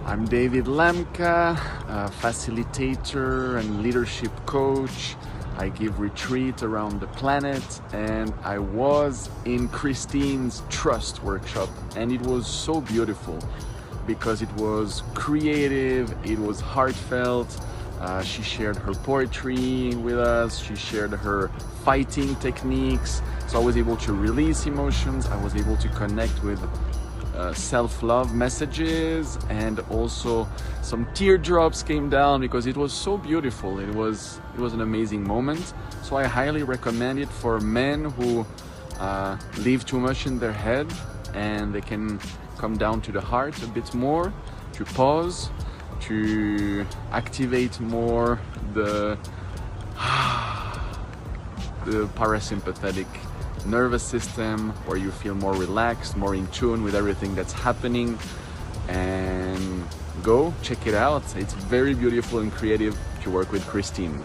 I'm David Lemka, a facilitator and leadership coach. I give retreats around the planet, and I was in Christine's Trust workshop, and it was so beautiful because it was creative, it was heartfelt. She shared her poetry with us, she shared her fighting techniques, so I was able to release emotions, I was able to connect with self-love messages, and also some teardrops came down because it was so beautiful. It was an amazing moment. So I highly recommend it for men who live too much in their head, and they can come down to the heart a bit more, to pause, to activate more the parasympathetic nervous system, where you feel more relaxed, more in tune with everything that's happening. And go check it out. It's very beautiful and creative to work with Christine.